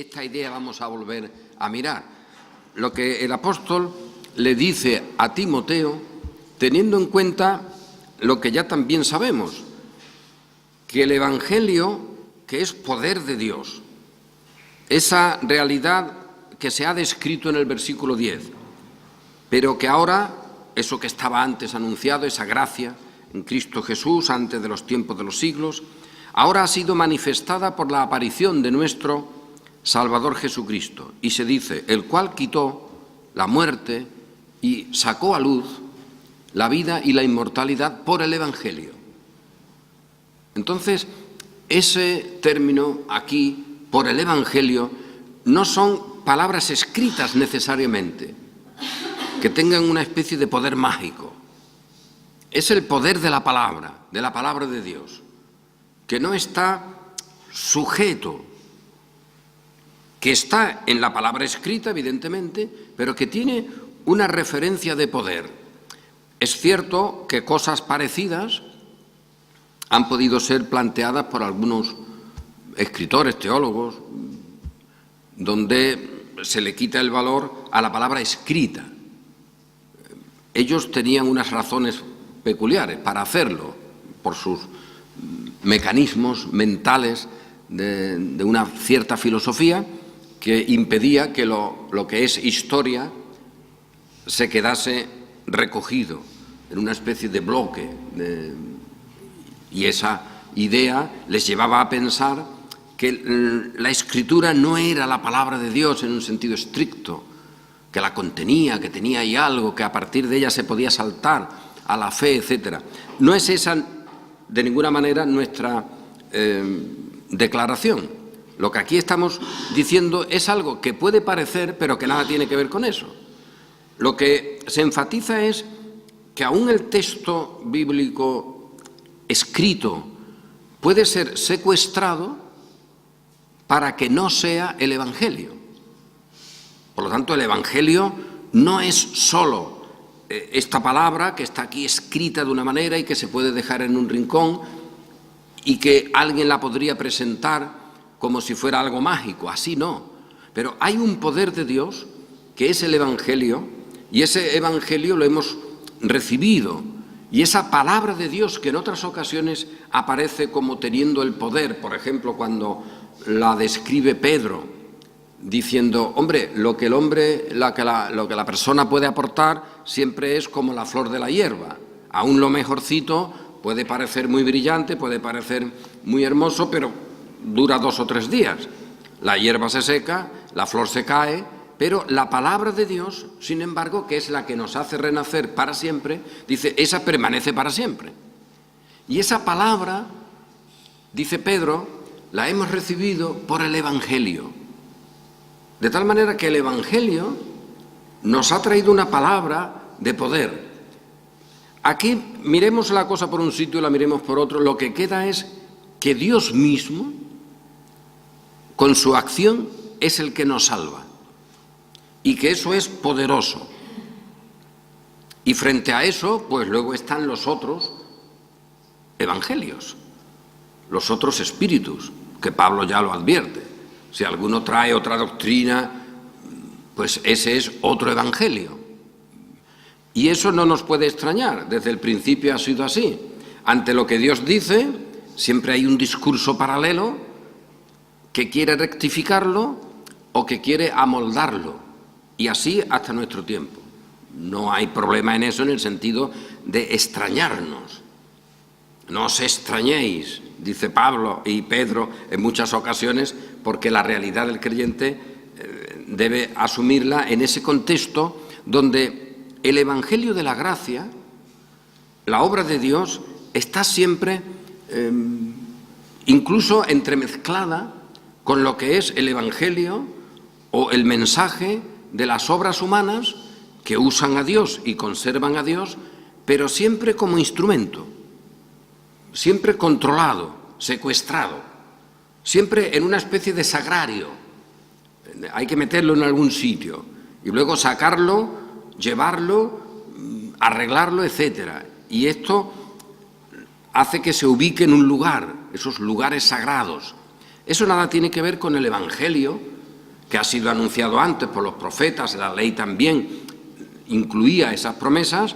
esta idea vamos a volver a mirar. Lo que el apóstol le dice a Timoteo, teniendo en cuenta lo que ya también sabemos, que el Evangelio, que es poder de Dios, esa realidad que se ha descrito en el versículo 10, pero que ahora, eso que estaba antes anunciado, esa gracia en Cristo Jesús antes de los tiempos de los siglos, ahora ha sido manifestada por la aparición de nuestro Salvador Jesucristo. Y se dice, el cual quitó la muerte y sacó a luz la vida y la inmortalidad por el Evangelio. Entonces, ese término aquí, por el Evangelio, no son palabras escritas necesariamente, que tengan una especie de poder mágico. Es el poder de la palabra de Dios, que no está sujeto, que está en la palabra escrita, evidentemente, pero que tiene una referencia de poder. Es cierto que cosas parecidas han podido ser planteadas por algunos escritores, teólogos, donde se le quita el valor a la palabra escrita. Ellos tenían unas razones peculiares para hacerlo, por sus mecanismos mentales de una cierta filosofía que impedía que lo que es historia se quedase recogido en una especie de bloque, y esa idea les llevaba a pensar que la Escritura no era la palabra de Dios en un sentido estricto, que la contenía, que tenía ahí algo, que a partir de ella se podía saltar a la fe, etc. No es esa de ninguna manera nuestra declaración. Lo que aquí estamos diciendo es algo que puede parecer, pero que nada tiene que ver con eso. Lo que se enfatiza es que aún el texto bíblico escrito puede ser secuestrado para que no sea el Evangelio. Por lo tanto, el Evangelio no es solo esta palabra que está aquí escrita de una manera y que se puede dejar en un rincón y que alguien la podría presentar como si fuera algo mágico. Así no. Pero hay un poder de Dios que es el Evangelio, y ese Evangelio lo hemos recibido. Y esa palabra de Dios que en otras ocasiones aparece como teniendo el poder, por ejemplo, cuando la describe Pedro, diciendo, hombre, lo que la persona puede aportar siempre es como la flor de la hierba. Aún lo mejorcito puede parecer muy brillante, puede parecer muy hermoso, pero dura 2 o 3 días. La hierba se seca, la flor se cae, pero la palabra de Dios, sin embargo, que es la que nos hace renacer para siempre, dice, esa permanece para siempre. Y esa palabra, dice Pedro, la hemos recibido por el Evangelio. De tal manera que el Evangelio nos ha traído una palabra de poder. Aquí miremos la cosa por un sitio y la miremos por otro. Lo que queda es que Dios mismo, con su acción, es el que nos salva. Y que eso es poderoso. Y frente a eso, pues luego están los otros evangelios, los otros espíritus, que Pablo ya lo advierte. Si alguno trae otra doctrina, pues ese es otro evangelio. Y eso no nos puede extrañar, desde el principio ha sido así. Ante lo que Dios dice, siempre hay un discurso paralelo que quiere rectificarlo o que quiere amoldarlo. Y así hasta nuestro tiempo. No hay problema en eso en el sentido de extrañarnos. No os extrañéis, dice Pablo y Pedro en muchas ocasiones, porque la realidad del creyente debe asumirla en ese contexto donde el Evangelio de la gracia, la obra de Dios, está siempre incluso entremezclada con lo que es el Evangelio o el mensaje de las obras humanas que usan a Dios y conservan a Dios, pero siempre como instrumento, siempre controlado, secuestrado, siempre en una especie de sagrario. Hay que meterlo en algún sitio y luego sacarlo, llevarlo, arreglarlo, etc. Y esto hace que se ubique en un lugar, esos lugares sagrados. Eso nada tiene que ver con el Evangelio que ha sido anunciado antes por los profetas, la ley también incluía esas promesas,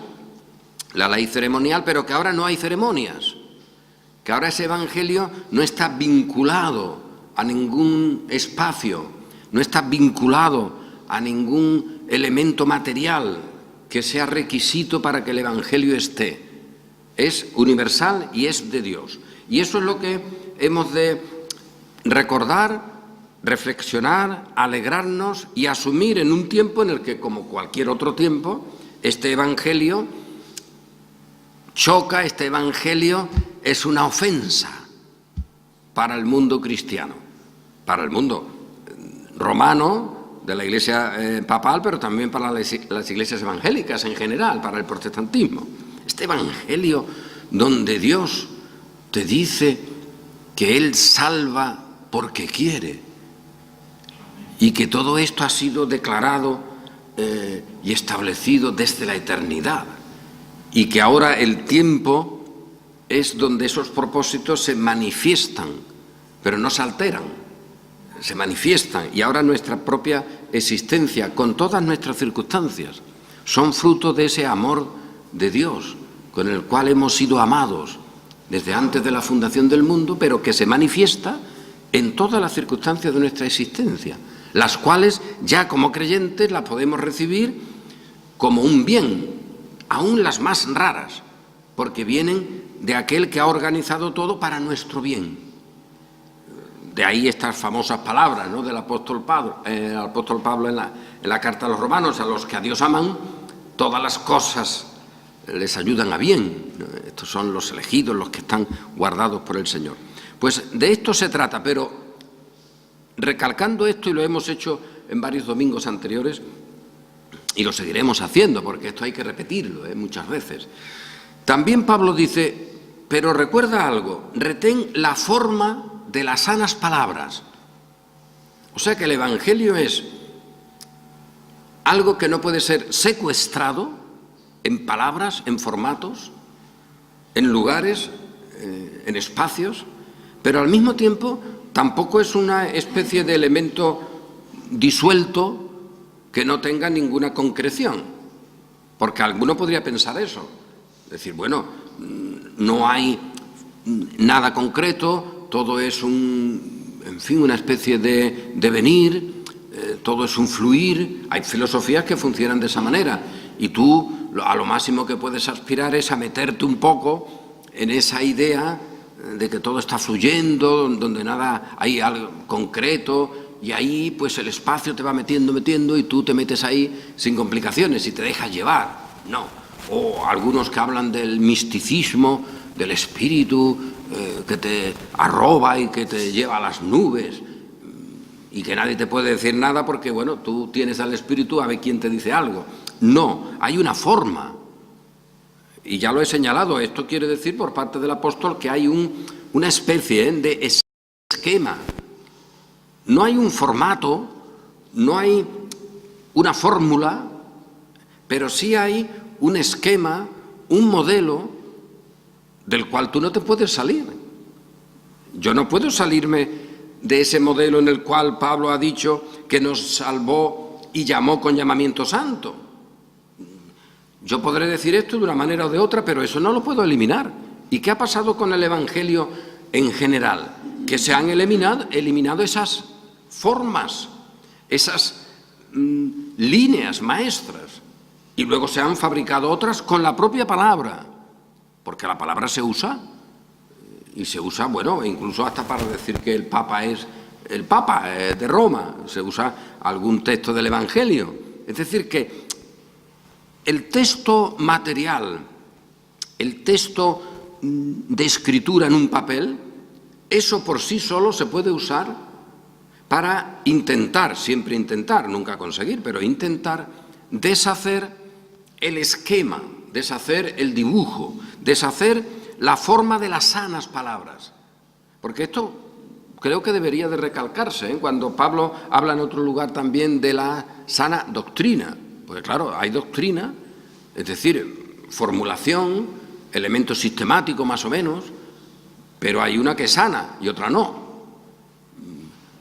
la ley ceremonial, pero que ahora no hay ceremonias, que ahora ese evangelio no está vinculado a ningún espacio, no está vinculado a ningún elemento material que sea requisito para que el evangelio esté. Es universal y es de Dios. Y eso es lo que hemos de recordar, reflexionar, alegrarnos y asumir en un tiempo en el que, como cualquier otro tiempo, este evangelio choca, este evangelio es una ofensa para el mundo cristiano, para el mundo romano, de la Iglesia papal, pero también para las iglesias evangélicas en general, para el protestantismo. Este evangelio donde Dios te dice que Él salva porque quiere y que todo esto ha sido declarado y establecido desde la eternidad y que ahora el tiempo es donde esos propósitos se manifiestan, pero no se alteran. Se manifiestan y ahora nuestra propia existencia, con todas nuestras circunstancias, son fruto de ese amor de Dios con el cual hemos sido amados desde antes de la fundación del mundo, pero que se manifiesta en todas las circunstancias de nuestra existencia, las cuales ya como creyentes las podemos recibir como un bien, aún las más raras, porque vienen de aquel que ha organizado todo para nuestro bien. De ahí estas famosas palabras, ¿no?, del apóstol Pablo en la carta a los romanos: a los que a Dios aman, todas las cosas les ayudan a bien. Estos son los elegidos, los que están guardados por el Señor. Pues de esto se trata, pero recalcando esto, y lo hemos hecho en varios domingos anteriores, y lo seguiremos haciendo, porque esto hay que repetirlo muchas veces. También Pablo dice: pero recuerda algo, retén la forma de las sanas palabras. O sea que el evangelio es algo que no puede ser secuestrado en palabras, en formatos, en lugares, en espacios, pero al mismo tiempo tampoco es una especie de elemento disuelto que no tenga ninguna concreción, porque alguno podría pensar eso, decir, bueno, no hay nada concreto, todo es una especie de devenir, todo es un fluir. Hay filosofías que funcionan de esa manera y tú a lo máximo que puedes aspirar es a meterte un poco en esa idea de que todo está fluyendo, donde nada hay algo concreto, y ahí pues el espacio te va metiendo y tú te metes ahí sin complicaciones y te dejas llevar. No. O algunos que hablan del misticismo, del espíritu que te arroba y que te lleva a las nubes y que nadie te puede decir nada porque, bueno, tú tienes al espíritu, a ver quién te dice algo. No, hay una forma. Y ya lo he señalado, esto quiere decir por parte del apóstol que hay una especie de esquema. No hay un formato, no hay una fórmula, pero sí hay un esquema, un modelo del cual tú no te puedes salir. Yo no puedo salirme de ese modelo en el cual Pablo ha dicho que nos salvó y llamó con llamamiento santo. Yo podré decir esto de una manera o de otra, pero eso no lo puedo eliminar. ¿Y qué ha pasado con el evangelio en general? Que se han eliminado esas formas, esas líneas maestras, y luego se han fabricado otras con la propia palabra, porque la palabra se usa, y se usa, bueno, incluso hasta para decir que el Papa es el Papa de Roma, se usa algún texto del Evangelio. Es decir, que el texto material, el texto de escritura en un papel, eso por sí solo se puede usar para intentar, siempre intentar, nunca conseguir, pero intentar deshacer el esquema, deshacer el dibujo, deshacer la forma de las sanas palabras. Porque esto creo que debería de recalcarse, cuando Pablo habla en otro lugar también de la sana doctrina. Pues claro, hay doctrina, es decir, formulación, elemento sistemático más o menos, pero hay una que es sana y otra no.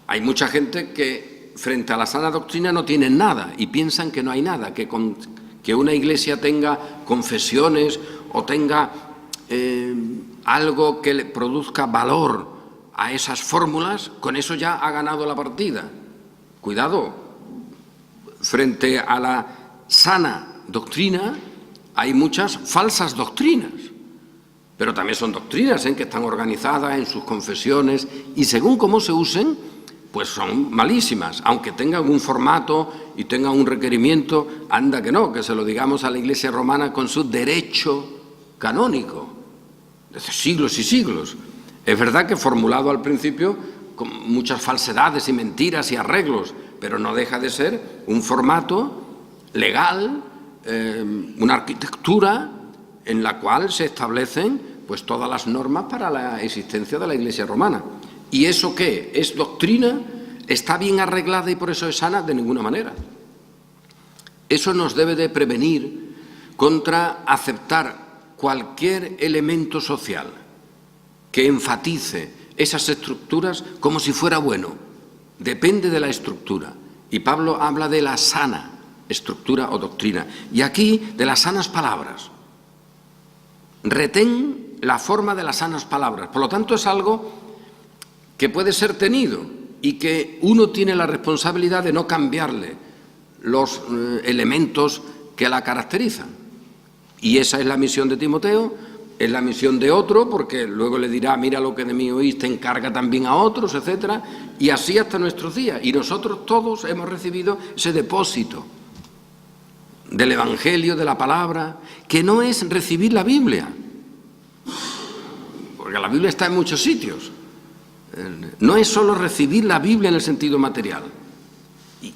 Hay mucha gente que frente a la sana doctrina no tienen nada y piensan que no hay nada, que una iglesia tenga confesiones o tenga algo que le produzca valor a esas fórmulas, con eso ya ha ganado la partida. Cuidado, frente a la sana doctrina hay muchas falsas doctrinas, pero también son doctrinas que están organizadas en sus confesiones y según cómo se usen, pues son malísimas, aunque tengan un formato y tengan un requerimiento, anda que no, que se lo digamos a la Iglesia romana con su derecho canónico, desde siglos y siglos. Es verdad que formulado al principio con muchas falsedades y mentiras y arreglos, pero no deja de ser un formato legal, una arquitectura en la cual se establecen pues todas las normas para la existencia de la Iglesia romana. ¿Y eso qué? ¿Es doctrina? ¿Está bien arreglada y por eso es sana? De ninguna manera. Eso nos debe de prevenir contra aceptar cualquier elemento social que enfatice esas estructuras como si fuera bueno. Depende de la estructura. Y Pablo habla de la sana estructura o doctrina. Y aquí de las sanas palabras. Retén la forma de las sanas palabras. Por lo tanto, es algo que puede ser tenido y que uno tiene la responsabilidad de no cambiarle los elementos que la caracterizan. Y esa es la misión de Timoteo, es la misión de otro, porque luego le dirá, mira lo que de mí oíste, encarga también a otros, etcétera, y así hasta nuestros días. Y nosotros todos hemos recibido ese depósito del Evangelio, de la palabra, que no es recibir la Biblia, porque la Biblia está en muchos sitios. No es solo recibir la Biblia en el sentido material.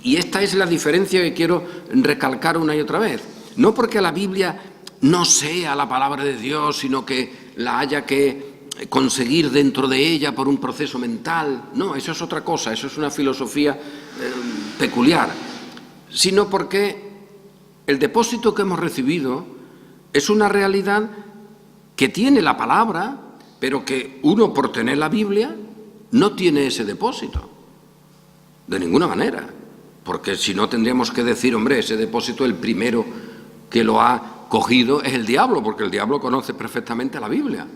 Y esta es la diferencia que quiero recalcar una y otra vez. No porque la Biblia no sea la palabra de Dios, sino que la haya que conseguir dentro de ella por un proceso mental. No, eso es otra cosa, eso es una filosofía peculiar. Sino porque el depósito que hemos recibido es una realidad que tiene la palabra, pero que uno, por tener la Biblia, no tiene ese depósito. De ninguna manera. Porque si no tendríamos que decir, hombre, ese depósito, el primero que lo ha cogido es el diablo, porque el diablo conoce perfectamente la Biblia.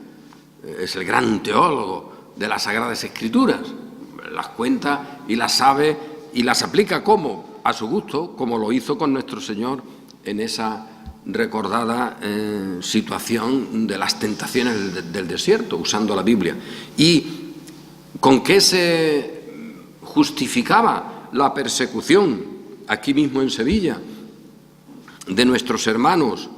Es el gran teólogo de las Sagradas Escrituras. Las cuenta y las sabe y las aplica como a su gusto, como lo hizo con nuestro Señor en esa recordada situación de las tentaciones del desierto, usando la Biblia. ¿Y con qué se justificaba la persecución aquí mismo en Sevilla de nuestros hermanos?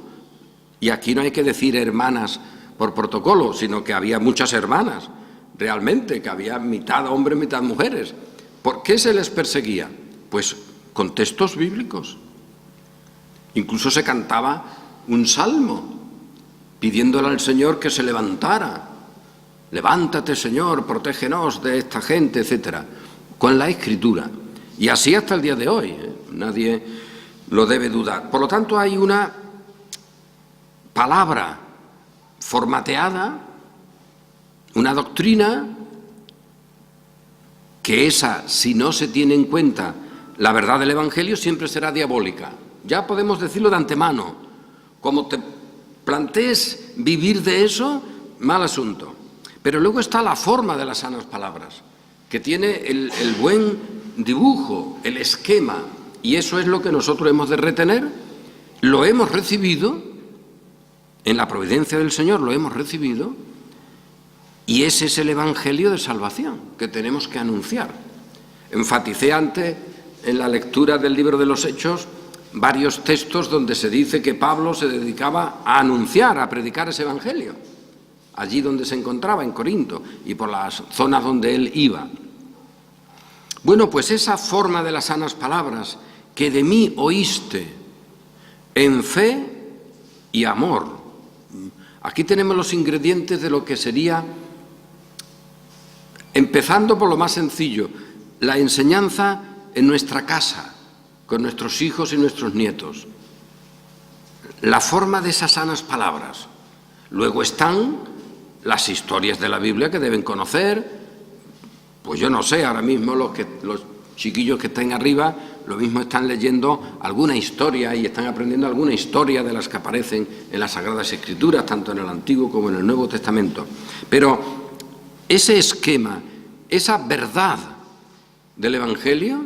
Y aquí no hay que decir hermanas por protocolo, sino que había muchas hermanas, realmente, que había mitad hombres, mitad mujeres. ¿Por qué se les perseguía? Pues con textos bíblicos. Incluso se cantaba un salmo pidiéndole al Señor que se levantara. Levántate, Señor, protégenos de esta gente, etcétera, con la Escritura. Y así hasta el día de hoy, nadie lo debe dudar. Por lo tanto, hay una palabra formateada, una doctrina, que esa, si no se tiene en cuenta la verdad del Evangelio, siempre será diabólica. Ya podemos decirlo de antemano. Como te plantees vivir de eso, mal asunto. Pero luego está la forma de las sanas palabras, que tiene el buen dibujo, el esquema, y eso es lo que nosotros hemos de retener. Lo hemos recibido, en la providencia del Señor lo hemos recibido, y ese es el Evangelio de salvación que tenemos que anunciar. Enfaticé antes, en la lectura del libro de los Hechos, varios textos donde se dice que Pablo se dedicaba a anunciar, a predicar ese Evangelio, allí donde se encontraba, en Corinto, y por las zonas donde él iba. Bueno, pues esa forma de las sanas palabras, que de mí oíste en fe y amor. Aquí tenemos los ingredientes de lo que sería, empezando por lo más sencillo, la enseñanza en nuestra casa, con nuestros hijos y nuestros nietos. La forma de esas sanas palabras. Luego están las historias de la Biblia que deben conocer. Pues yo no sé ahora mismo los chiquillos que están arriba, lo mismo están leyendo alguna historia y están aprendiendo alguna historia de las que aparecen en las Sagradas Escrituras, tanto en el Antiguo como en el Nuevo Testamento. Pero ese esquema, esa verdad del Evangelio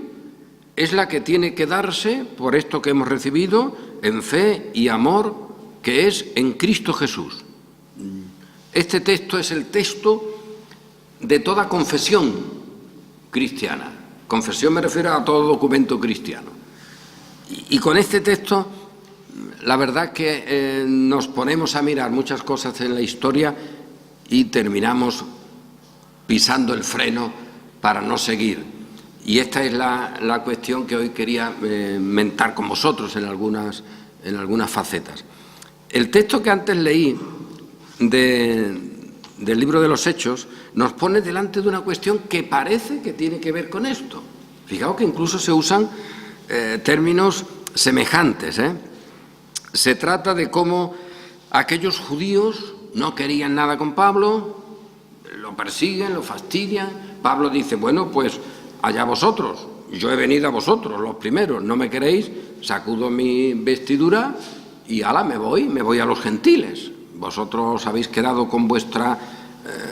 es la que tiene que darse por esto que hemos recibido en fe y amor, que es en Cristo Jesús. Este texto es el texto de toda confesión cristiana. Confesión me refiero a todo documento cristiano. Y con este texto, la verdad que nos ponemos a mirar muchas cosas en la historia y terminamos pisando el freno para no seguir. Y esta es la cuestión que hoy quería mentar con vosotros en algunas facetas. El texto que antes leí del libro de los Hechos nos pone delante de una cuestión que parece que tiene que ver con esto. Fijaos que incluso se usan términos semejantes. Se trata de cómo aquellos judíos no querían nada con Pablo, lo persiguen, lo fastidian. Pablo dice, bueno, pues allá vosotros, yo he venido a vosotros, los primeros, no me queréis, sacudo mi vestidura y ala, me voy a los gentiles. Vosotros habéis quedado con vuestra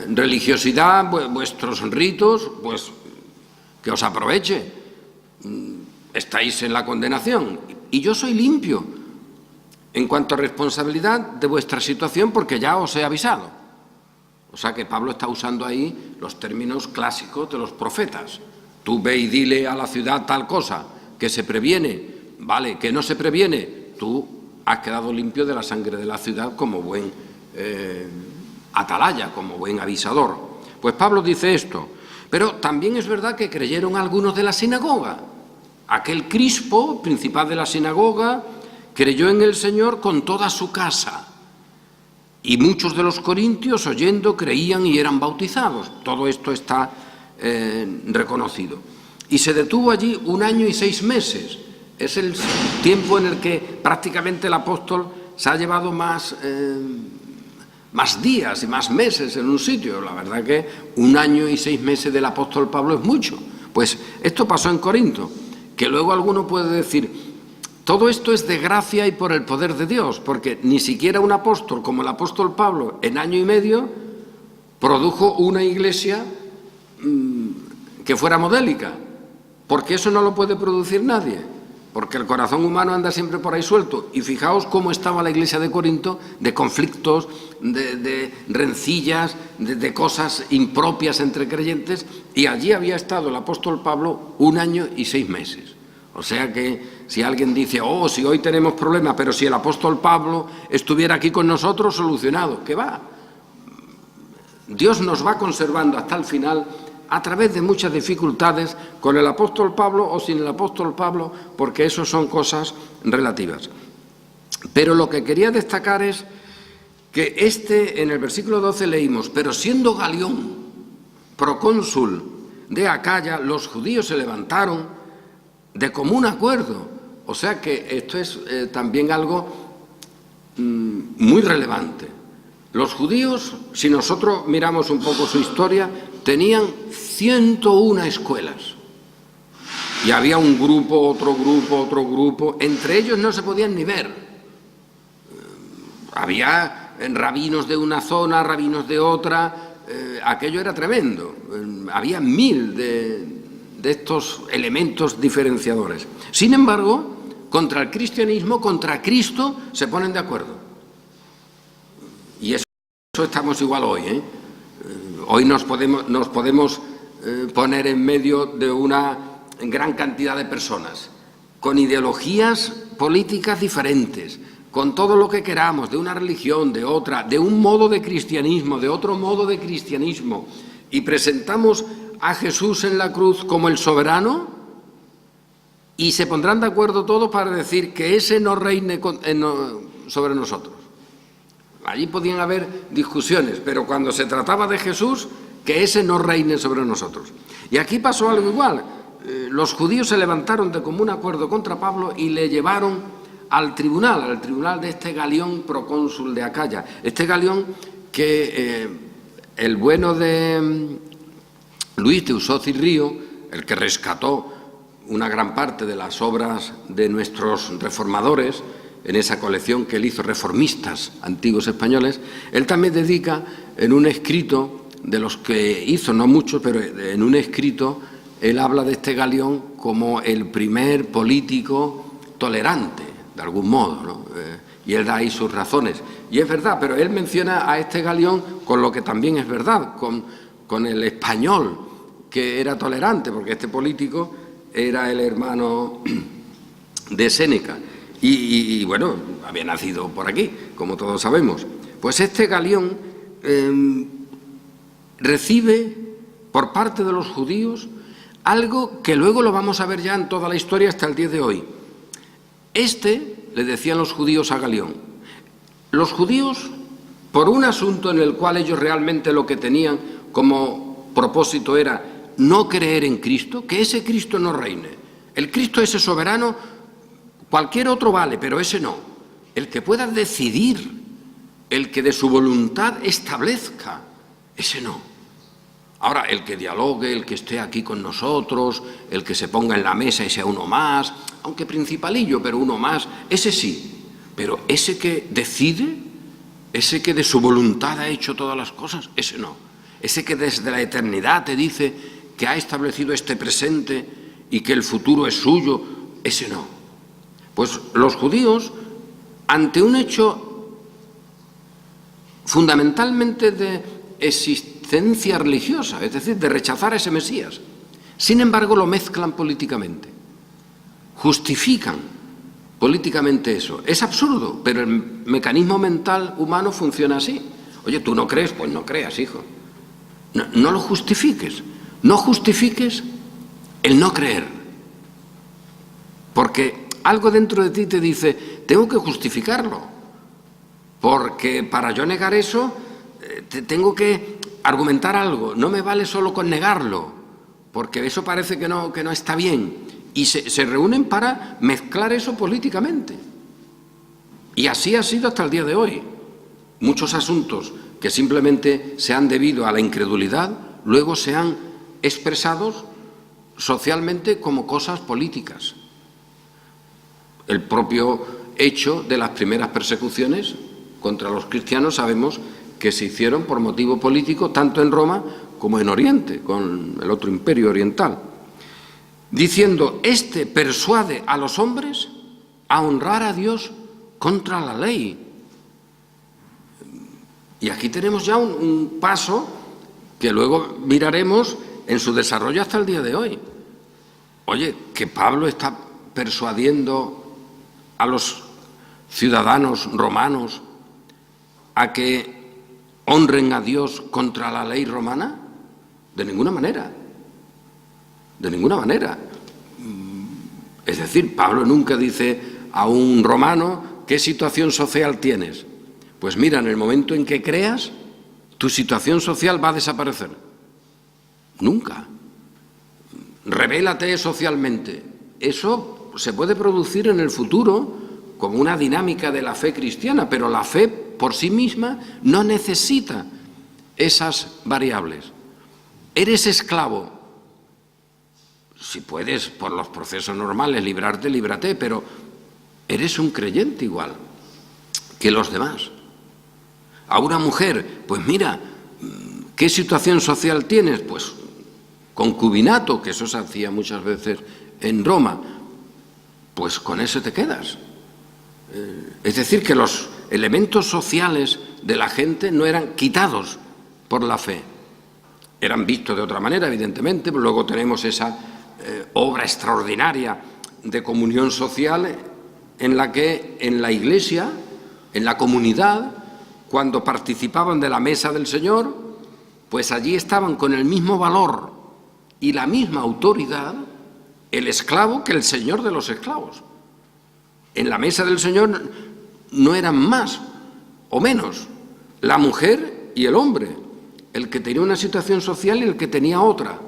religiosidad, vuestros ritos, pues que os aproveche. Estáis en la condenación y yo soy limpio en cuanto a responsabilidad de vuestra situación porque ya os he avisado. O sea que Pablo está usando ahí los términos clásicos de los profetas. Tú ve y dile a la ciudad tal cosa, que se previene, vale, que no se previene, tú has quedado limpio de la sangre de la ciudad como buen atalaya, como buen avisador. Pues Pablo dice esto, pero también es verdad que creyeron algunos de la sinagoga. Aquel Crispo, principal de la sinagoga, creyó en el Señor con toda su casa. Y muchos de los corintios, oyendo, creían y eran bautizados. Todo esto está reconocido. Y se detuvo allí 1 año y 6 meses. Es el tiempo en el que prácticamente el apóstol se ha llevado más días y más meses en un sitio. La verdad que 1 año y 6 meses del apóstol Pablo es mucho. Pues esto pasó en Corinto, que luego alguno puede decir, todo esto es de gracia y por el poder de Dios, porque ni siquiera un apóstol como el apóstol Pablo en 1 año y medio produjo una iglesia que fuera modélica, porque eso no lo puede producir nadie, porque el corazón humano anda siempre por ahí suelto. Y fijaos cómo estaba la iglesia de Corinto, de conflictos, de rencillas, de cosas impropias entre creyentes, y allí había estado el apóstol Pablo 1 año y 6 meses. O sea que si alguien dice, oh, si hoy tenemos problemas, pero si el apóstol Pablo estuviera aquí con nosotros, solucionado, ¿qué va? Dios nos va conservando hasta el final a través de muchas dificultades, con el apóstol Pablo o sin el apóstol Pablo, porque eso son cosas relativas. Pero lo que quería destacar es que en el versículo 12 leímos, pero siendo Galión procónsul de Acaya, los judíos se levantaron de común acuerdo. O sea que esto es también algo muy relevante. Los judíos, si nosotros miramos un poco su historia, tenían 101 escuelas. Y había un grupo, otro grupo. Entre ellos no se podían ni ver. Había rabinos de una zona, rabinos de otra. Aquello era tremendo. Había 1000 de estos elementos diferenciadores. Sin embargo, contra el cristianismo, contra Cristo, se ponen de acuerdo. Y eso estamos igual hoy, ¿eh? Hoy nos podemos poner en medio de una gran cantidad de personas, con ideologías políticas diferentes, con todo lo que queramos, de una religión, de otra, de un modo de cristianismo, de otro modo de cristianismo, y presentamos a Jesús en la cruz como el soberano, y se pondrán de acuerdo todos para decir que ese no reine sobre nosotros. Allí podían haber discusiones, pero cuando se trataba de Jesús, que ese no reine sobre nosotros. Y aquí pasó algo igual. Los judíos se levantaron de común acuerdo contra Pablo y le llevaron al tribunal de este Galión procónsul de Acaya. Este Galión que el bueno de Luis de Usoz y Río, el que rescató una gran parte de las obras de nuestros reformadores, en esa colección que él hizo, Reformistas Antiguos Españoles, él también dedica en un escrito, de los que hizo, no muchos, pero en un escrito, él habla de este Galión como el primer político tolerante, de algún modo, ¿no? Y él da ahí sus razones. Y es verdad, pero él menciona a este Galión con lo que también es verdad, con el español, que era tolerante, porque este político era el hermano de Séneca. Y bueno, había nacido por aquí, como todos sabemos. Pues este Galión recibe por parte de los judíos algo que luego lo vamos a ver ya en toda la historia hasta el día de hoy. Le decían los judíos a Galión, los judíos, por un asunto en el cual ellos realmente lo que tenían como propósito era no creer en Cristo, que ese Cristo no reine. El Cristo ese soberano, cualquier otro vale, pero ese no. El que pueda decidir, el que de su voluntad establezca, ese no. Ahora, el que dialogue, el que esté aquí con nosotros, el que se ponga en la mesa y sea uno más, aunque principalillo, pero uno más, ese sí. Pero ese que decide, ese que de su voluntad ha hecho todas las cosas, ese no. Ese que desde la eternidad te dice que ha establecido este presente y que el futuro es suyo, ese no. Pues los judíos, ante un hecho fundamentalmente de existencia religiosa, es decir, de rechazar a ese Mesías, sin embargo lo mezclan políticamente, justifican políticamente eso. Es absurdo, pero el mecanismo mental humano funciona así. Oye, ¿tú no crees? Pues no creas, hijo. No lo justifiques. No justifiques el no creer. Porque algo dentro de ti te dice, tengo que justificarlo. Porque para yo negar eso, tengo que argumentar algo. No me vale solo con negarlo, porque eso parece que no está bien. Y se reúnen para mezclar eso políticamente. Y así ha sido hasta el día de hoy. Muchos asuntos que simplemente se han debido a la incredulidad, luego se han expresados socialmente como cosas políticas. El propio hecho de las primeras persecuciones contra los cristianos sabemos que se hicieron por motivo político tanto en Roma como en Oriente, con el otro imperio oriental. Diciendo, este persuade a los hombres a honrar a Dios contra la ley. Y aquí tenemos ya un paso que luego miraremos en su desarrollo hasta el día de hoy. Oye, que Pablo está persuadiendo a los ciudadanos romanos a que honren a Dios contra la ley romana, de ninguna manera. De ninguna manera. Es decir, Pablo nunca dice a un romano, ¿qué situación social tienes? Pues mira, en el momento en que creas, tu situación social va a desaparecer. Nunca. Revélate socialmente. Eso se puede producir en el futuro como una dinámica de la fe cristiana, pero la fe por sí misma no necesita esas variables. Eres esclavo. Si puedes, por los procesos normales, librarte, líbrate, pero eres un creyente igual que los demás. A una mujer, pues mira, ¿qué situación social tienes? Pues concubinato, que eso se hacía muchas veces en Roma, pues con eso te quedas. Es decir, que los elementos sociales de la gente no eran quitados por la fe. Eran vistos de otra manera, evidentemente, pero luego tenemos esa obra extraordinaria de comunión social en la que en la Iglesia, en la comunidad, cuando participaban de la mesa del Señor, pues allí estaban con el mismo valor y la misma autoridad el esclavo que el señor de los esclavos. En la mesa del Señor no eran más o menos la mujer y el hombre, el que tenía una situación social y el que tenía otra.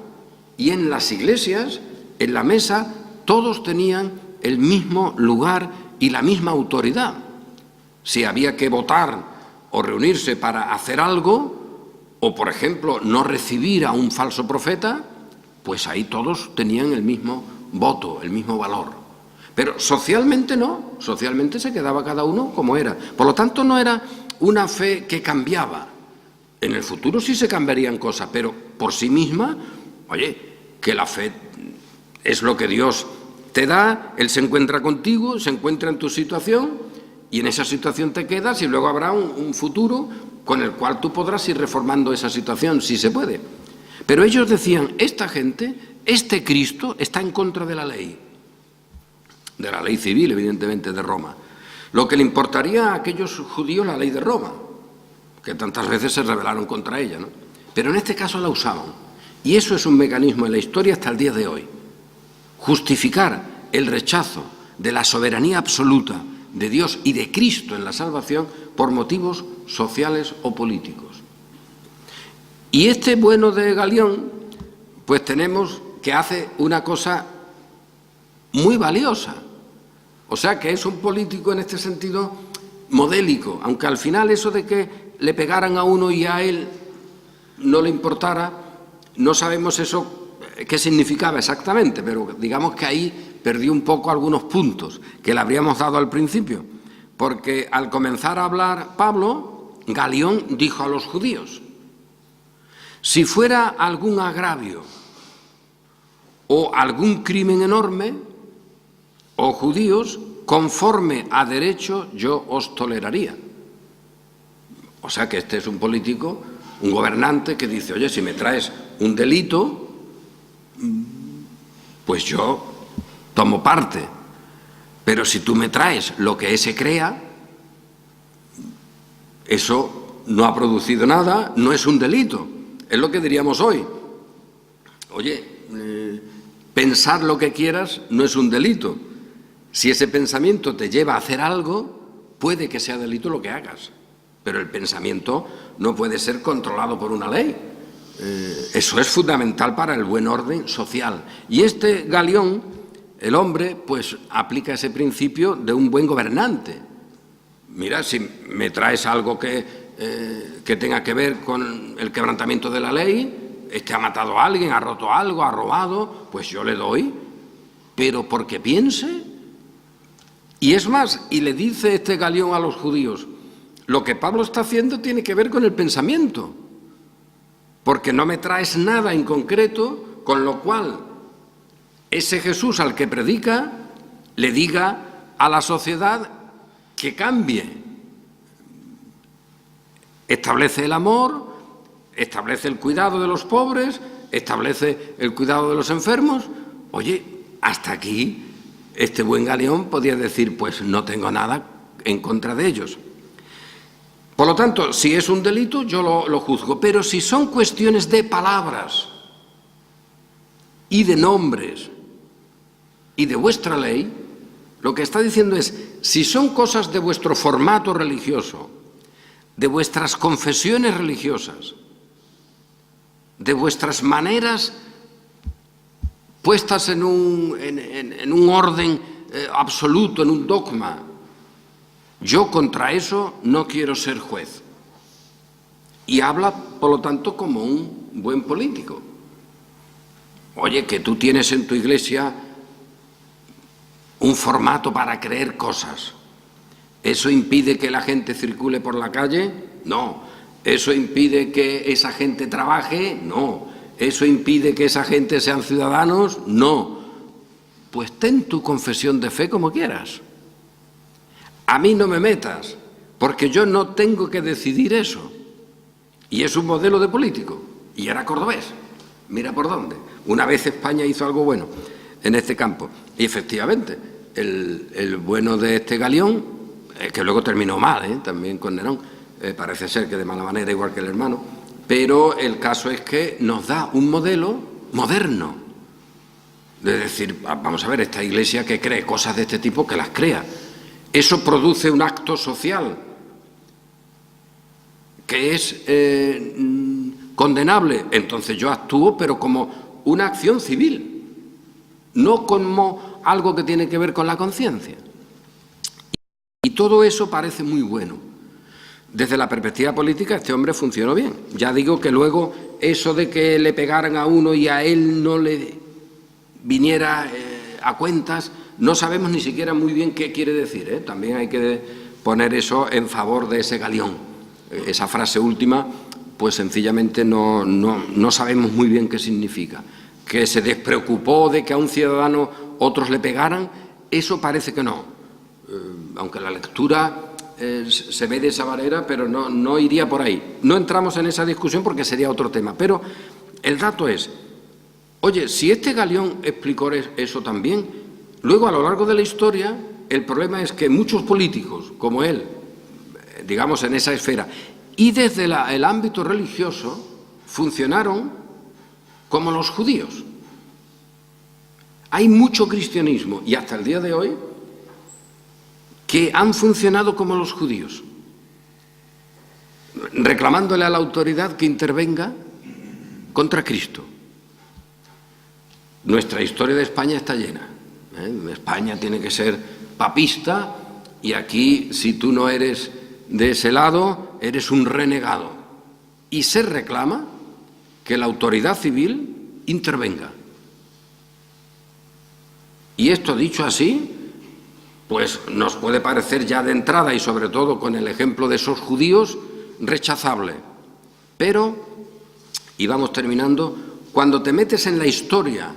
Y en las iglesias, en la mesa, todos tenían el mismo lugar y la misma autoridad. Si había que votar o reunirse para hacer algo, o por ejemplo no recibir a un falso profeta, pues ahí todos tenían el mismo voto, el mismo valor. Pero socialmente no, socialmente se quedaba cada uno como era. Por lo tanto, no era una fe que cambiaba. En el futuro sí se cambiarían cosas, pero por sí misma, oye, que la fe es lo que Dios te da, Él se encuentra contigo, se encuentra en tu situación y en esa situación te quedas y luego habrá un futuro con el cual tú podrás ir reformando esa situación, si se puede. Pero ellos decían, esta gente, este Cristo está en contra de la ley civil, evidentemente, de Roma. Lo que le importaría a aquellos judíos la ley de Roma, que tantas veces se rebelaron contra ella, ¿no? Pero en este caso la usaban. Y eso es un mecanismo en la historia hasta el día de hoy. Justificar el rechazo de la soberanía absoluta de Dios y de Cristo en la salvación por motivos sociales o políticos. Y este bueno de Galión, pues tenemos que hace una cosa muy valiosa. O sea, que es un político en este sentido modélico, aunque al final eso de que le pegaran a uno y a él no le importara, no sabemos eso qué significaba exactamente, pero digamos que ahí perdió un poco algunos puntos que le habríamos dado al principio, porque al comenzar a hablar Pablo, Galión dijo a los judíos, si fuera algún agravio o algún crimen enorme, o judíos, conforme a derecho yo os toleraría. O sea que este es un político, un gobernante que dice, oye, si me traes un delito, pues yo tomo parte. Pero si tú me traes lo que ese crea, eso no ha producido nada, no es un delito. Es lo que diríamos hoy. Oye, pensar lo que quieras no es un delito. Si ese pensamiento te lleva a hacer algo, puede que sea delito lo que hagas, pero el pensamiento no puede ser controlado por una ley. Eso es fundamental para el buen orden social. Y este Galión, el hombre, pues aplica ese principio de un buen gobernante. Mira, si me traes algo que tenga que ver con el quebrantamiento de la ley, ha matado a alguien, ha roto algo, ha robado, pues yo le doy, pero porque piense. Y es más, y le dice este Galión a los judíos, lo que Pablo está haciendo tiene que ver con el pensamiento, porque no me traes nada en concreto, con lo cual ese Jesús al que predica le diga a la sociedad que cambie. Establece el amor, establece el cuidado de los pobres, establece el cuidado de los enfermos. Oye, hasta aquí este buen Galión podía decir, pues no tengo nada en contra de ellos. Por lo tanto, si es un delito, yo lo juzgo. Pero si son cuestiones de palabras y de nombres y de vuestra ley, lo que está diciendo es, si son cosas de vuestro formato religioso, de vuestras confesiones religiosas, de vuestras maneras puestas en un orden absoluto, en un dogma, yo contra eso no quiero ser juez. Y habla, por lo tanto, como un buen político. Oye, que tú tienes en tu iglesia un formato para creer cosas. ¿Eso impide que la gente circule por la calle? No. ¿Eso impide que esa gente trabaje? No. ¿Eso impide que esa gente sean ciudadanos? No. Pues ten tu confesión de fe como quieras. A mí no me metas, porque yo no tengo que decidir eso. Y es un modelo de político. Y era cordobés. Mira por dónde. Una vez España hizo algo bueno en este campo. Y efectivamente, el bueno de este Galión, que luego terminó mal, también con Nerón, parece ser que de mala manera, igual que el hermano, pero el caso es que nos da un modelo moderno. De decir, vamos a ver, esta iglesia que cree cosas de este tipo, que las crea. Eso produce un acto social que es condenable. Entonces yo actúo, pero como una acción civil, no como algo que tiene que ver con la conciencia. Y todo eso parece muy bueno. Desde la perspectiva política, este hombre funcionó bien. Ya digo que luego eso de que le pegaran a uno y a él no le viniera a cuentas no sabemos ni siquiera muy bien qué quiere decir, ¿eh? También hay que poner eso en favor de ese Galión. Esa frase última, pues sencillamente no sabemos muy bien qué significa. Que se despreocupó de que a un ciudadano otros le pegaran, eso parece que no. Aunque la lectura se ve de esa manera, pero no iría por ahí. No entramos en esa discusión porque sería otro tema. Pero el dato es, oye, si este Galión explicó eso también, luego a lo largo de la historia el problema es que muchos políticos, como él, digamos en esa esfera, y desde el ámbito religioso, funcionaron como los judíos. Hay mucho cristianismo, y hasta el día de hoy, que han funcionado como los judíos, reclamándole a la autoridad que intervenga contra Cristo. Nuestra historia de España está llena. España tiene que ser papista y aquí, si tú no eres de ese lado, eres un renegado. Y se reclama que la autoridad civil intervenga. Y esto dicho así, pues nos puede parecer ya de entrada, y sobre todo con el ejemplo de esos judíos, rechazable. Pero, y vamos terminando, cuando te metes en la historia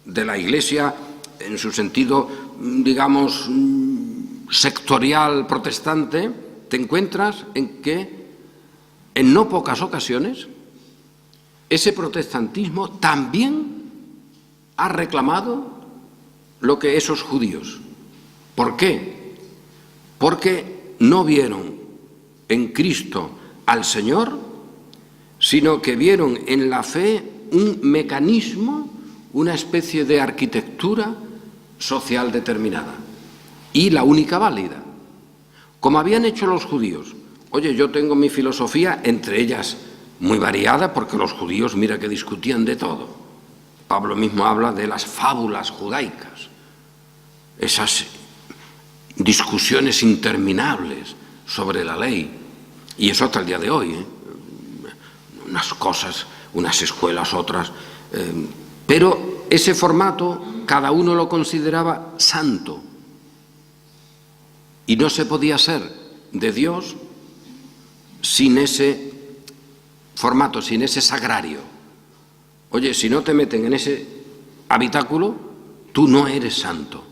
de la Iglesia, en su sentido, digamos, sectorial protestante, te encuentras en que, en no pocas ocasiones, ese protestantismo también ha reclamado lo que esos judíos. ¿Por qué? Porque no vieron en Cristo al Señor, sino que vieron en la fe un mecanismo, una especie de arquitectura social determinada y la única válida. Como habían hecho los judíos. Oye, yo tengo mi filosofía, entre ellas muy variada, porque los judíos, mira que discutían de todo. Pablo mismo habla de las fábulas judaicas, esas discusiones interminables sobre la ley, y eso hasta el día de hoy, unas cosas, unas escuelas, otras, pero ese formato cada uno lo consideraba santo y no se podía ser de Dios sin ese formato, sin ese sagrario. Oye, si no te meten en ese habitáculo, tú no eres santo.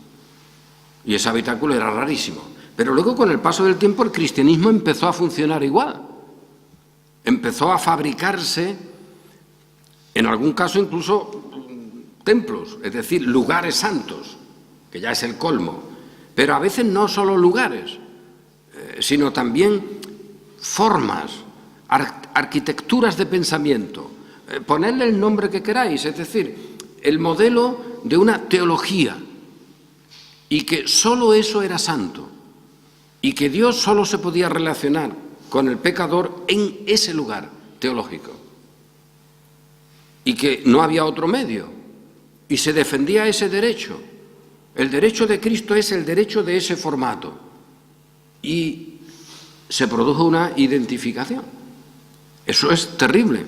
Y ese habitáculo era rarísimo. Pero luego, con el paso del tiempo, el cristianismo empezó a funcionar igual. Empezó a fabricarse, en algún caso incluso, templos, es decir, lugares santos, que ya es el colmo. Pero a veces no solo lugares, sino también formas, arquitecturas de pensamiento. Ponedle el nombre que queráis, es decir, el modelo de una teología. Y que solo eso era santo, y que Dios solo se podía relacionar con el pecador en ese lugar teológico, y que no había otro medio, y se defendía ese derecho. El derecho de Cristo es el derecho de ese formato, y se produjo una identificación. Eso es terrible.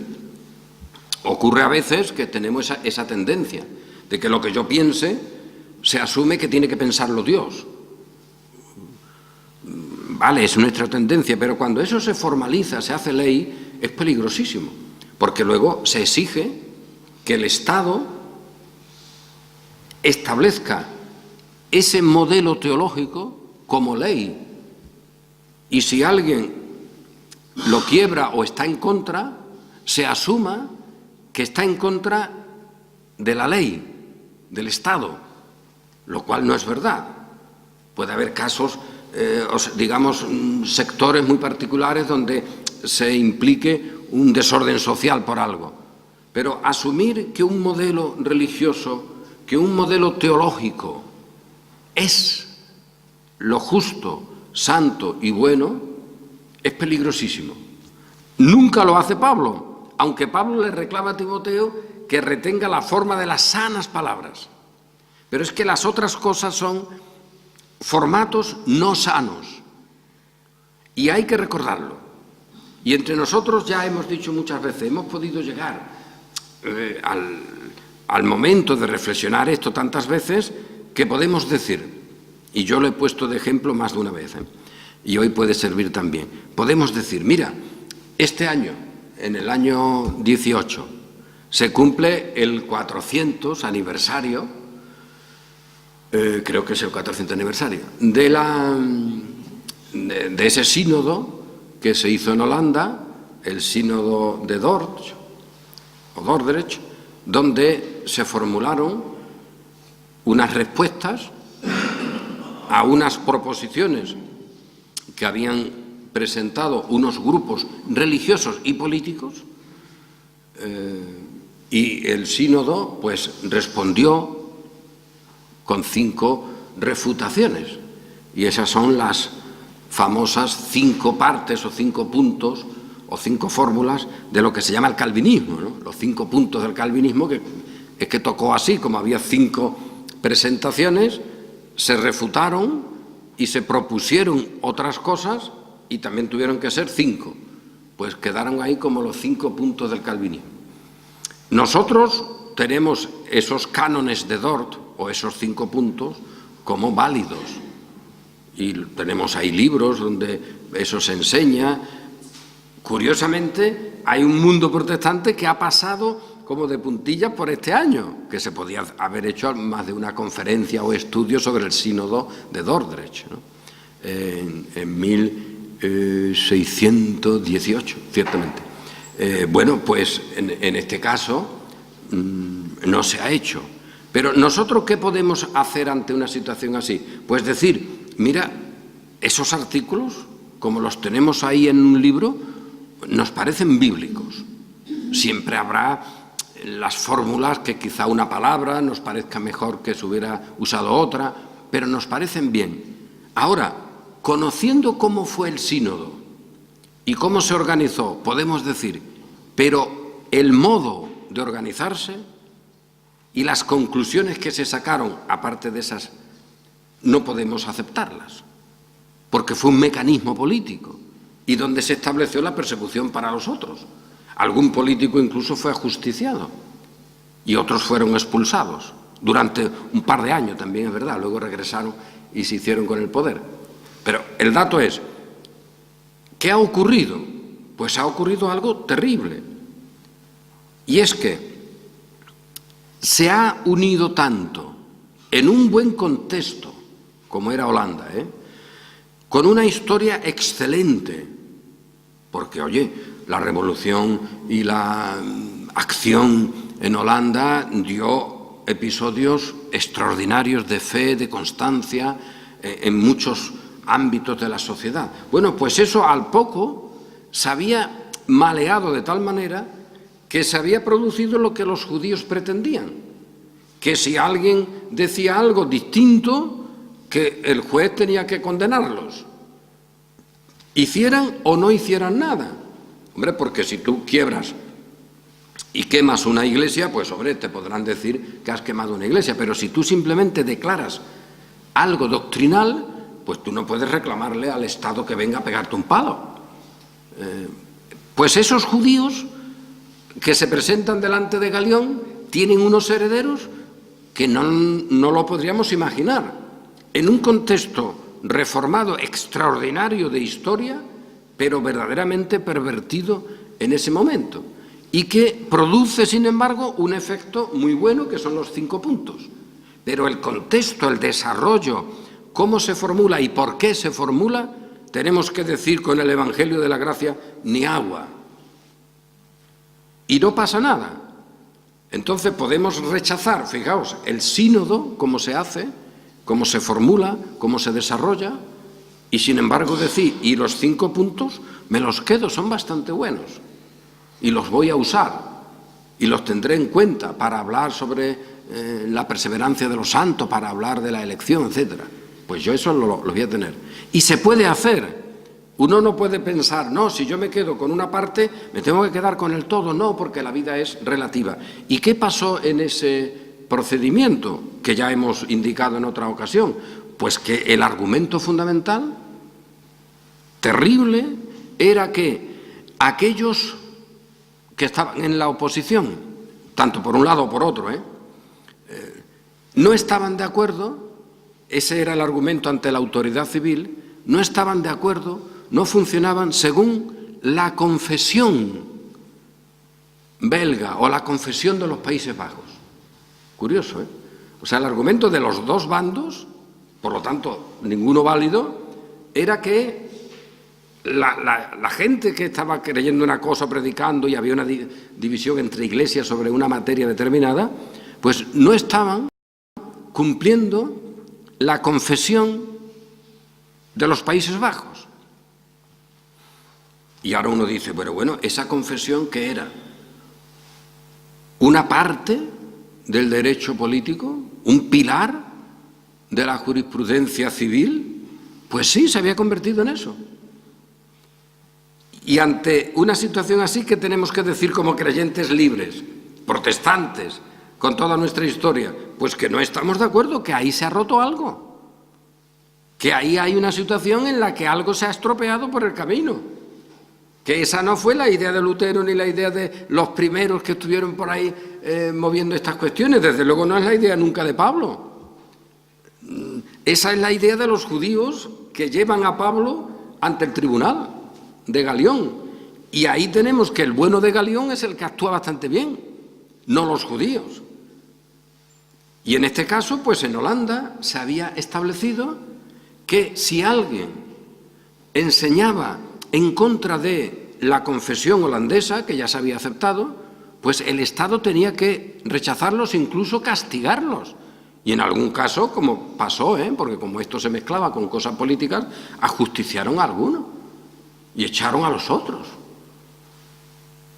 Ocurre a veces que tenemos esa tendencia de que lo que yo piense se asume que tiene que pensarlo Dios. Vale, es nuestra tendencia, pero cuando eso se formaliza, se hace ley, es peligrosísimo, porque luego se exige que el Estado establezca ese modelo teológico como ley. Y si alguien lo quiebra o está en contra, se asuma que está en contra de la ley, del Estado, lo cual no es verdad. Puede haber casos, digamos, sectores muy particulares donde se implique un desorden social por algo. Pero asumir que un modelo religioso, que un modelo teológico es lo justo, santo y bueno, es peligrosísimo. Nunca lo hace Pablo, aunque Pablo le reclama a Timoteo que retenga la forma de las sanas palabras. Pero es que las otras cosas son formatos no sanos, y hay que recordarlo. Y entre nosotros ya hemos dicho muchas veces, hemos podido llegar al momento de reflexionar esto tantas veces, ¿qué podemos decir? Y yo lo he puesto de ejemplo más de una vez, y hoy puede servir también. Podemos decir, mira, este año, en el año 18, se cumple el 400 aniversario, creo que es el 400 aniversario, de ese sínodo que se hizo en Holanda, el sínodo de Dordrecht, donde se formularon unas respuestas a unas proposiciones que habían presentado unos grupos religiosos y políticos, y el sínodo pues respondió con 5 refutaciones, y esas son las famosas 5 partes o 5 puntos o 5 fórmulas de lo que se llama el calvinismo, ¿no? Los 5 puntos del calvinismo, que es que tocó así, como había 5 presentaciones, se refutaron y se propusieron otras cosas y también tuvieron que ser 5, pues quedaron ahí como los 5 puntos del calvinismo. Nosotros tenemos esos cánones de Dort o esos 5 puntos como válidos, y tenemos ahí libros donde eso se enseña. Curiosamente, hay un mundo protestante que ha pasado como de puntillas por este año, que se podía haber hecho más de una conferencia o estudio sobre el sínodo de Dordrecht, ¿no? En 1618, ciertamente. Bueno, pues en este caso no se ha hecho. Pero nosotros, ¿qué podemos hacer ante una situación así? Pues decir, mira, esos artículos, como los tenemos ahí en un libro, nos parecen bíblicos. Siempre habrá las fórmulas que quizá una palabra nos parezca mejor que se hubiera usado otra, pero nos parecen bien. Ahora, conociendo cómo fue el sínodo y cómo se organizó, podemos decir, pero el modo de organizarse y las conclusiones que se sacaron, aparte de esas, no podemos aceptarlas, porque fue un mecanismo político y donde se estableció la persecución para los otros. Algún político incluso fue ajusticiado y otros fueron expulsados durante un par de años, también es verdad, luego regresaron y se hicieron con el poder. Pero el dato es, ¿qué ha ocurrido? Pues ha ocurrido algo terrible, y es que se ha unido tanto en un buen contexto, como era Holanda, con una historia excelente, porque, oye, la revolución y la acción en Holanda dio episodios extraordinarios de fe, de constancia, en muchos ámbitos de la sociedad. Bueno, pues eso al poco se había maleado de tal manera que se había producido lo que los judíos pretendían, que si alguien decía algo distinto, que el juez tenía que condenarlos, hicieran o no hicieran nada. Hombre, porque si tú quiebras y quemas una iglesia, pues, hombre, te podrán decir que has quemado una iglesia, pero si tú simplemente declaras algo doctrinal, pues tú no puedes reclamarle al Estado que venga a pegarte un palo. Pues esos judíos que se presentan delante de Galión tienen unos herederos que no lo podríamos imaginar. En un contexto reformado extraordinario de historia, pero verdaderamente pervertido en ese momento, y que produce, sin embargo, un efecto muy bueno, que son los 5 puntos. Pero el contexto, el desarrollo, cómo se formula y por qué se formula, tenemos que decir con el Evangelio de la Gracia, ni agua. Y no pasa nada. Entonces podemos rechazar, fijaos, el sínodo, cómo se hace, cómo se formula, cómo se desarrolla, y sin embargo decir, y los 5 puntos me los quedo, son bastante buenos, y los voy a usar, y los tendré en cuenta para hablar sobre la perseverancia de los santos, para hablar de la elección, etcétera. Pues yo eso lo voy a tener. Y se puede hacer. Uno no puede pensar, no, si yo me quedo con una parte, me tengo que quedar con el todo. No, porque la vida es relativa. ¿Y qué pasó en ese procedimiento que ya hemos indicado en otra ocasión? Pues que el argumento fundamental, terrible, era que aquellos que estaban en la oposición, tanto por un lado o por otro, no estaban de acuerdo, ese era el argumento ante la autoridad civil, no estaban de acuerdo, no funcionaban según la confesión belga o la confesión de los Países Bajos. Curioso, ¿eh? O sea, el argumento de los dos bandos, por lo tanto, ninguno válido, era que la gente que estaba creyendo una cosa, predicando, y había una división entre iglesias sobre una materia determinada, pues no estaban cumpliendo la confesión de los Países Bajos. Y ahora uno dice, pero bueno, ¿esa confesión qué era? ¿Una parte del derecho político? ¿Un pilar de la jurisprudencia civil? Pues sí, se había convertido en eso. Y ante una situación así, ¿qué tenemos que decir como creyentes libres, protestantes, con toda nuestra historia? Pues que no estamos de acuerdo, que ahí se ha roto algo, que ahí hay una situación en la que algo se ha estropeado por el camino, que esa no fue la idea de Lutero ni la idea de los primeros que estuvieron por ahí moviendo estas cuestiones. Desde luego no es la idea nunca de Pablo. Esa es la idea de los judíos que llevan a Pablo ante el tribunal de Galión. Y ahí tenemos que el bueno de Galión es el que actúa bastante bien, no los judíos. Y en este caso, pues en Holanda se había establecido que si alguien enseñaba en contra de la confesión holandesa, que ya se había aceptado, pues el Estado tenía que rechazarlos, incluso castigarlos. Y en algún caso, como pasó, porque como esto se mezclaba con cosas políticas, ajusticiaron a algunos y echaron a los otros.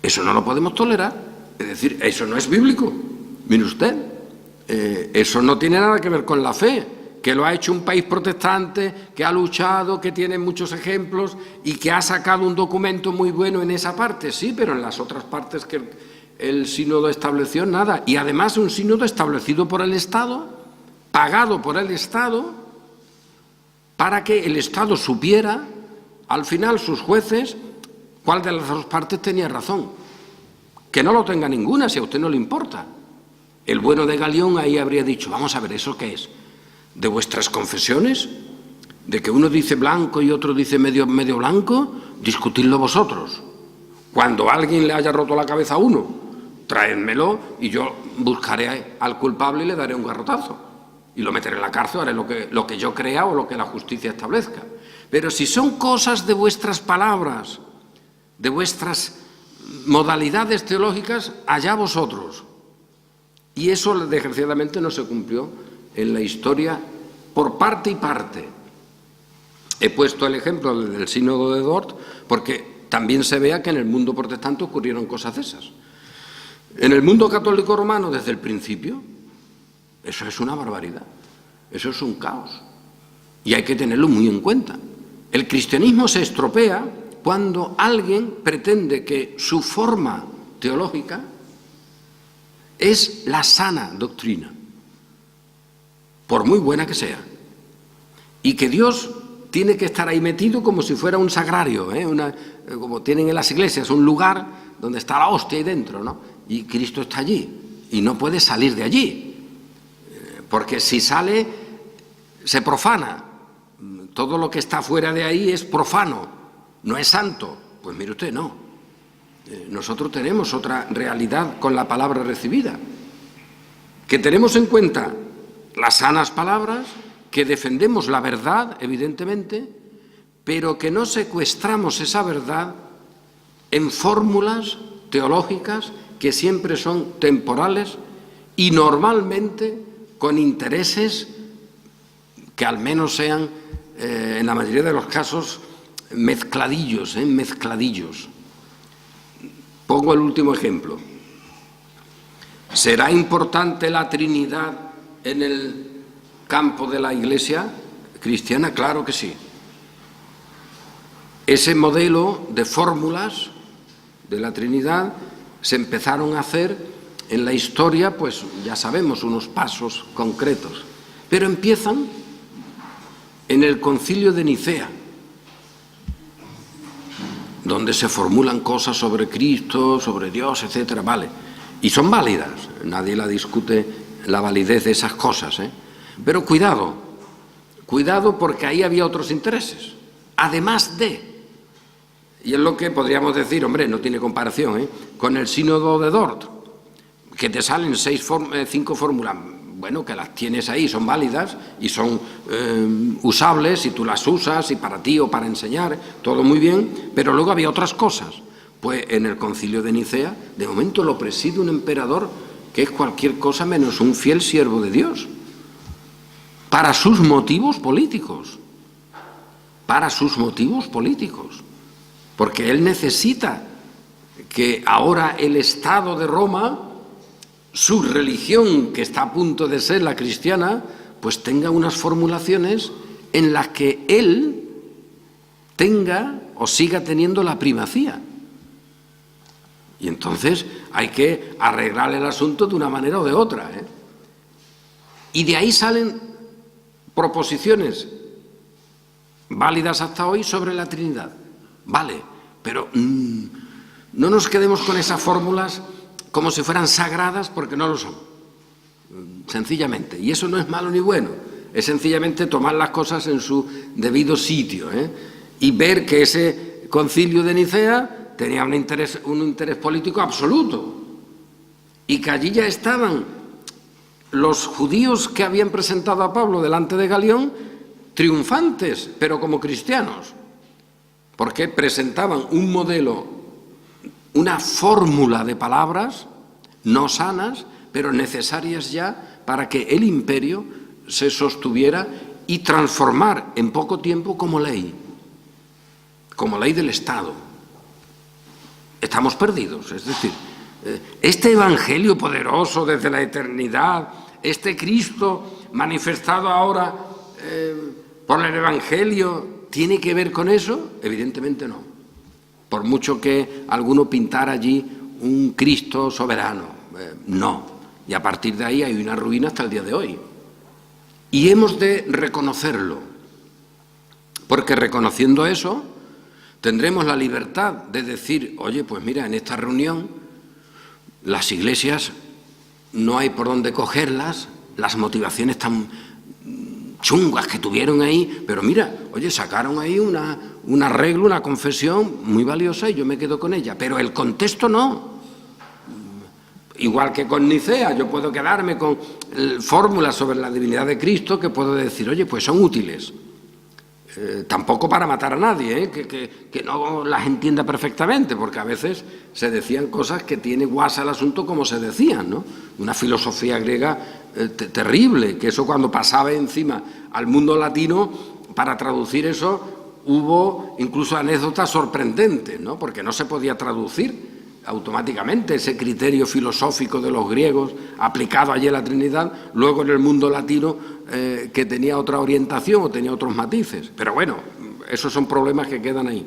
Eso no lo podemos tolerar. Es decir, eso no es bíblico. Mire usted, eso no tiene nada que ver con la fe, que lo ha hecho un país protestante, que ha luchado, que tiene muchos ejemplos y que ha sacado un documento muy bueno en esa parte. Sí, pero en las otras partes que el sínodo estableció, nada. Y además un sínodo establecido por el Estado, pagado por el Estado, para que el Estado supiera, al final sus jueces, cuál de las dos partes tenía razón. Que no lo tenga ninguna, si a usted no le importa. El bueno de Galión ahí habría dicho, vamos a ver, ¿eso qué es? ¿De vuestras confesiones? ¿De que uno dice blanco y otro dice medio blanco? Discutidlo vosotros. Cuando alguien le haya roto la cabeza a uno, traédmelo y yo buscaré al culpable y le daré un garrotazo. Y lo meteré en la cárcel, haré lo que yo crea o lo que la justicia establezca. Pero si son cosas de vuestras palabras, de vuestras modalidades teológicas, allá vosotros. Y eso, desgraciadamente, no se cumplió en la historia por parte y parte. He puesto el ejemplo del sínodo de Dort porque también se vea que en el mundo protestante ocurrieron cosas de esas. En el mundo católico romano, desde el principio, eso es una barbaridad, eso es un caos y hay que tenerlo muy en cuenta. El cristianismo se estropea cuando alguien pretende que su forma teológica es la sana doctrina, por muy buena que sea, y que Dios tiene que estar ahí metido como si fuera un sagrario, como tienen en las iglesias, un lugar donde está la hostia ahí dentro, ¿no? Y Cristo está allí y no puede salir de allí, porque si sale se profana, todo lo que está fuera de ahí es profano, no es santo. Pues mire usted, no. Nosotros tenemos otra realidad con la palabra recibida, que tenemos en cuenta las sanas palabras, que defendemos la verdad, evidentemente, pero que no secuestramos esa verdad en fórmulas teológicas que siempre son temporales y normalmente con intereses que al menos sean, en la mayoría de los casos, mezcladillos. Pongo el último ejemplo. ¿Será importante la Trinidad en el campo de la Iglesia cristiana? Claro que sí. Ese modelo de fórmulas de la Trinidad se empezaron a hacer en la historia, pues ya sabemos, unos pasos concretos, pero empiezan en el Concilio de Nicea, donde se formulan cosas sobre Cristo, sobre Dios, etcétera, vale, y son válidas, nadie la discute la validez de esas cosas, ¿eh? Pero cuidado, cuidado porque ahí había otros intereses, además de, y es lo que podríamos decir, hombre, no tiene comparación, ¿eh?, con el sínodo de Dort, que te salen 5 fórmulas, bueno, que las tienes ahí, son válidas y son usables si tú las usas, y para ti o para enseñar, todo muy bien, pero luego había otras cosas. Pues en el Concilio de Nicea, de momento lo preside un emperador que es cualquier cosa menos un fiel siervo de Dios, para sus motivos políticos, porque él necesita que ahora el Estado de Roma, su religión, que está a punto de ser la cristiana, pues tenga unas formulaciones en las que él tenga o siga teniendo la primacía. Y entonces hay que arreglar el asunto de una manera o de otra, ¿eh? Y de ahí salen proposiciones válidas hasta hoy sobre la Trinidad. Vale, pero no nos quedemos con esas fórmulas como si fueran sagradas, porque no lo son, sencillamente. Y eso no es malo ni bueno, es sencillamente tomar las cosas en su debido sitio, ¿eh? Y ver que ese Concilio de Nicea tenía un interés político absoluto, y que allí ya estaban los judíos que habían presentado a Pablo delante de Galión triunfantes, pero como cristianos, porque presentaban un modelo, una fórmula de palabras no sanas, pero necesarias ya para que el imperio se sostuviera y transformar en poco tiempo como ley del Estado. Estamos perdidos, es decir, este evangelio poderoso desde la eternidad, este Cristo manifestado ahora por el evangelio, ¿tiene que ver con eso? Evidentemente no. Por mucho que alguno pintara allí un Cristo soberano, no. Y a partir de ahí hay una ruina hasta el día de hoy. Y hemos de reconocerlo, porque reconociendo eso, tendremos la libertad de decir, oye, pues mira, en esta reunión las iglesias no hay por dónde cogerlas, las motivaciones tan chungas que tuvieron ahí, pero mira, oye, sacaron ahí un arreglo, una confesión muy valiosa y yo me quedo con ella, pero el contexto no. Igual que con Nicea, yo puedo quedarme con fórmulas sobre la divinidad de Cristo que puedo decir, oye, pues son útiles. Tampoco para matar a nadie, que no las entienda perfectamente, porque a veces se decían cosas que tiene guasa el asunto como se decían, ¿no? Una filosofía griega terrible, que eso cuando pasaba encima al mundo latino, para traducir eso hubo incluso anécdotas sorprendentes, ¿no? Porque no se podía traducir automáticamente ese criterio filosófico de los griegos aplicado allí a la Trinidad, luego en el mundo latino que tenía otra orientación o tenía otros matices. Pero bueno, esos son problemas que quedan ahí.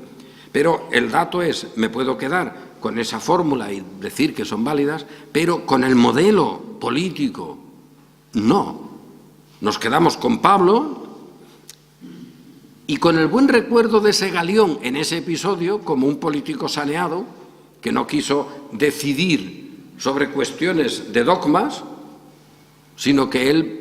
Pero el dato es, me puedo quedar con esa fórmula y decir que son válidas, pero con el modelo político no. Nos quedamos con Pablo y con el buen recuerdo de ese Galión en ese episodio como un político saneado que no quiso decidir sobre cuestiones de dogmas, sino que él,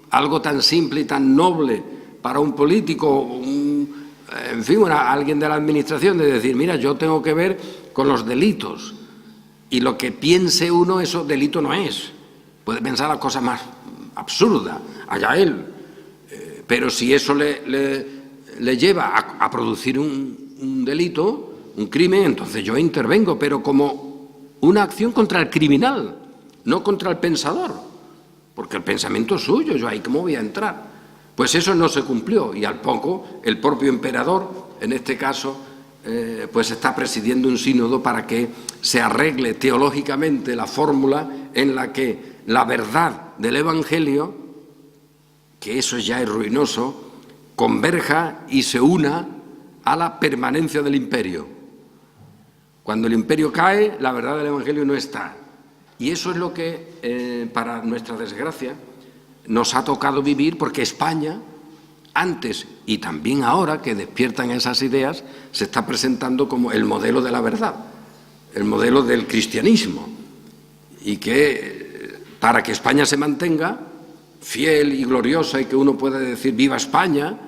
algo tan simple y tan noble para un político, en fin, alguien de la administración, de decir, mira, yo tengo que ver con los delitos, y lo que piense uno, eso delito no es. Puede pensar las cosas más absurdas, allá él, pero si eso le lleva a producir un delito, un crimen, entonces yo intervengo, pero como una acción contra el criminal, no contra el pensador, porque el pensamiento es suyo, yo ahí cómo voy a entrar. Pues eso no se cumplió y al poco el propio emperador, en este caso, pues está presidiendo un sínodo para que se arregle teológicamente la fórmula en la que la verdad del Evangelio, que eso ya es ruinoso, converja y se una a la permanencia del imperio. Cuando el imperio cae, la verdad del Evangelio no está. Y eso es lo que, para nuestra desgracia, nos ha tocado vivir, porque España, antes y también ahora que despiertan esas ideas, se está presentando como el modelo de la verdad, el modelo del cristianismo, y que para que España se mantenga fiel y gloriosa y que uno pueda decir ¡viva España!,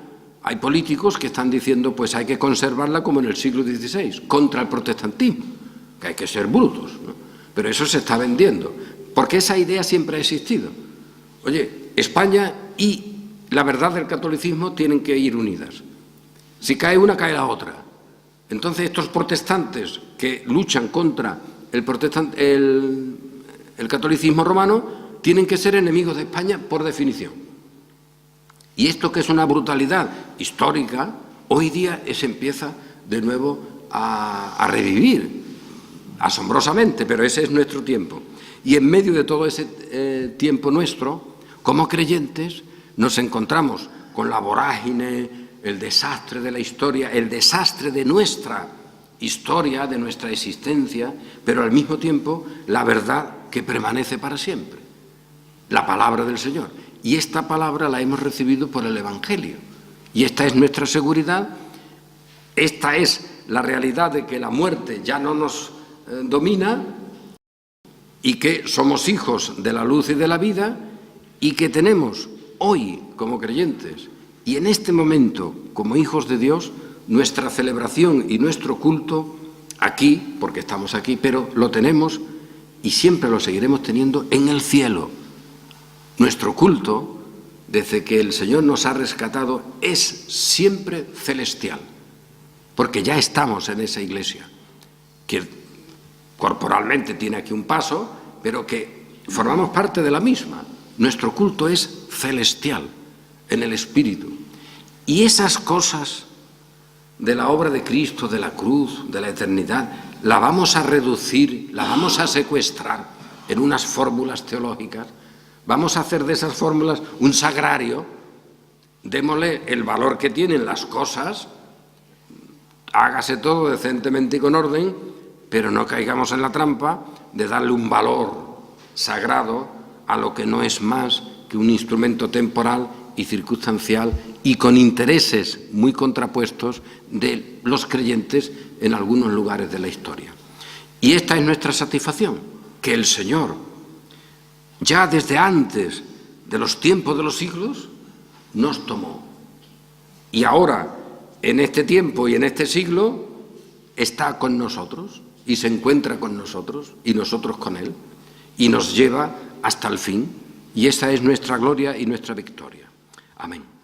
hay políticos que están diciendo pues hay que conservarla como en el siglo XVI, contra el protestantismo, que hay que ser brutos, ¿no? Pero eso se está vendiendo, porque esa idea siempre ha existido. Oye, España y la verdad del catolicismo tienen que ir unidas. Si cae una, cae la otra. Entonces estos protestantes que luchan contra el catolicismo romano tienen que ser enemigos de España por definición. Y esto, que es una brutalidad histórica, hoy día se empieza de nuevo a revivir, asombrosamente, pero ese es nuestro tiempo. Y en medio de todo ese tiempo nuestro, como creyentes, nos encontramos con la vorágine, el desastre de la historia, el desastre de nuestra historia, de nuestra existencia, pero al mismo tiempo la verdad que permanece para siempre, la palabra del Señor. Y esta palabra la hemos recibido por el Evangelio. Y esta es nuestra seguridad, esta es la realidad de que la muerte ya no nos domina y que somos hijos de la luz y de la vida y que tenemos hoy como creyentes y en este momento como hijos de Dios nuestra celebración y nuestro culto aquí, porque estamos aquí, pero lo tenemos y siempre lo seguiremos teniendo en el cielo. Nuestro culto, desde que el Señor nos ha rescatado, es siempre celestial, porque ya estamos en esa iglesia, que corporalmente tiene aquí un paso, pero que formamos parte de la misma. Nuestro culto es celestial, en el Espíritu. Y esas cosas de la obra de Cristo, de la cruz, de la eternidad, la vamos a reducir, la vamos a secuestrar en unas fórmulas teológicas. Vamos a hacer de esas fórmulas un sagrario, démosle el valor que tienen las cosas, hágase todo decentemente y con orden, pero no caigamos en la trampa de darle un valor sagrado a lo que no es más que un instrumento temporal y circunstancial y con intereses muy contrapuestos de los creyentes en algunos lugares de la historia. Y esta es nuestra satisfacción, que el Señor, ya desde antes de los tiempos de los siglos, nos tomó. Y ahora, en este tiempo y en este siglo, está con nosotros y se encuentra con nosotros y nosotros con Él y nos lleva hasta el fin. Y esa es nuestra gloria y nuestra victoria. Amén.